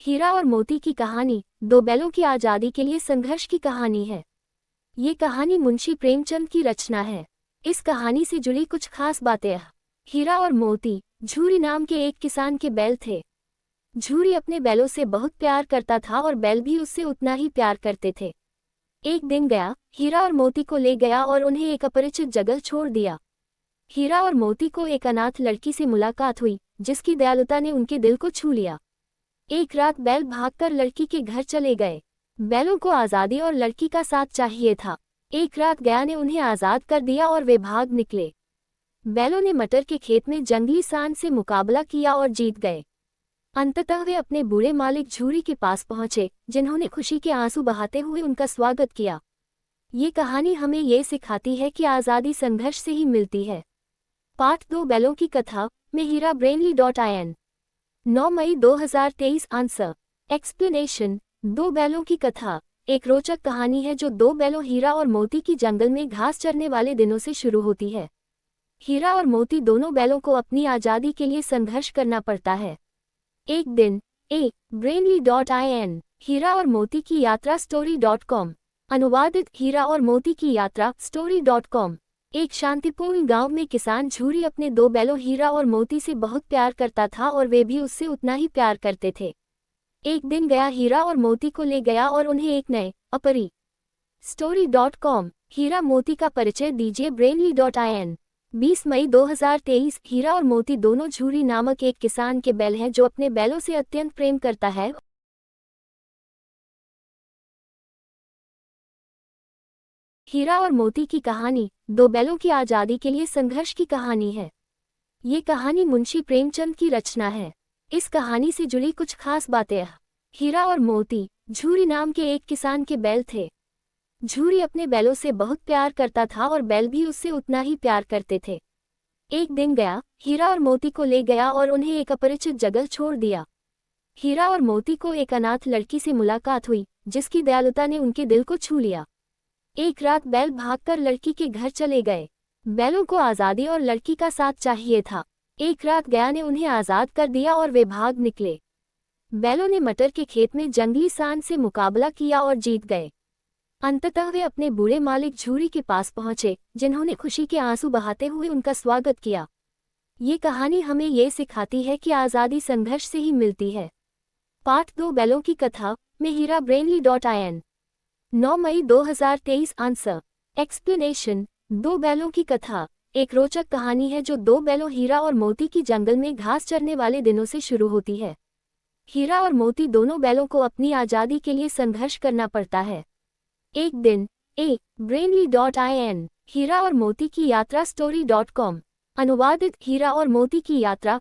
हीरा और मोती की कहानी दो बैलों की आज़ादी के लिए संघर्ष की कहानी है। ये कहानी मुंशी प्रेमचंद की रचना है। इस कहानी से जुड़ी कुछ खास बातें। हीरा और मोती झूरी नाम के एक किसान के बैल थे। झूरी अपने बैलों से बहुत प्यार करता था और बैल भी उससे उतना ही प्यार करते थे। एक दिन गया, हीरा और मोती को ले गया और उन्हें एक अपरिचित जगह छोड़ दिया। हीरा और मोती को एक अनाथ लड़की से मुलाकात हुई, जिसकी दयालुता ने उनके दिल को छू लिया। एक रात बैल भागकर लड़की के घर चले गए। बैलों को आज़ादी और लड़की का साथ चाहिए था। एक रात गया ने उन्हें आज़ाद कर दिया और वे भाग निकले। बैलों ने मटर के खेत में जंगली सांड से मुकाबला किया और जीत गए। अंततः वे अपने बूढ़े मालिक झूरी के पास पहुंचे, जिन्होंने खुशी के आंसू बहाते हुए उनका स्वागत किया। ये कहानी हमें ये सिखाती है कि आज़ादी संघर्ष से ही मिलती है। पाठ 2 बैलों की कथा में हीरा brainly.in 9 मई 2023 आंसर एक्सप्लेनेशन 2 बैलों की कथा एक रोचक कहानी है जो 2 बैलों हीरा और मोती की जंगल में घास चरने वाले दिनों से शुरू होती है। हीरा और मोती दोनों बैलों को अपनी आज़ादी के लिए संघर्ष करना पड़ता है। एक दिन brainly.in हीरा और मोती की यात्रा story.com अनुवादित हीरा और मोती की यात्रा story.com। एक शांतिपूर्ण गांव में किसान झूरी अपने 2 बैलों हीरा और मोती से बहुत प्यार करता था और वे भी उससे उतना ही प्यार करते थे। एक दिन गया, हीरा और मोती को ले गया और उन्हें एक नए story.com हीरा मोती का परिचय दीजिए। brainly.in 20 मई 2023 हीरा और मोती दोनों झूरी नामक एक किसान के बैल हैं जो अपने बैलों से अत्यंत प्रेम करता है। हीरा और मोती की कहानी 2 बैलों की आज़ादी के लिए संघर्ष की कहानी है। ये कहानी मुंशी प्रेमचंद की रचना है। इस कहानी से जुड़ी कुछ खास बातें। हीरा और मोती झूरी नाम के एक किसान के बैल थे। झूरी अपने बैलों से बहुत प्यार करता था और बैल भी उससे उतना ही प्यार करते थे। एक दिन गया, हीरा और मोती को ले गया और उन्हें एक अपरिचित जगह छोड़ दिया। हीरा और मोती को एक अनाथ लड़की से मुलाकात हुई, जिसकी दयालुता ने उनके दिल को छू लिया। एक रात बैल भागकर लड़की के घर चले गए। बैलों को आज़ादी और लड़की का साथ चाहिए था। एक रात गया ने उन्हें आज़ाद कर दिया और वे भाग निकले। बैलों ने मटर के खेत में जंगली सांड से मुकाबला किया और जीत गए। अंततः वे अपने बूढ़े मालिक झूरी के पास पहुंचे, जिन्होंने खुशी के आंसू बहाते हुए उनका स्वागत किया। ये कहानी हमें ये सिखाती है कि आज़ादी संघर्ष से ही मिलती है। पाठ 2 बैलों की कथा में हीरा brainly.in 9 मई 2023 आंसर एक्सप्लेनेशन 2 बैलों की कथा एक रोचक कहानी है जो 2 बैलों हीरा और मोती की जंगल में घास चरने वाले दिनों से शुरू होती है। हीरा और मोती दोनों बैलों को अपनी आज़ादी के लिए संघर्ष करना पड़ता है। एक दिन brainly.in हीरा और मोती की यात्रा story.com अनुवादित हीरा और मोती की यात्रा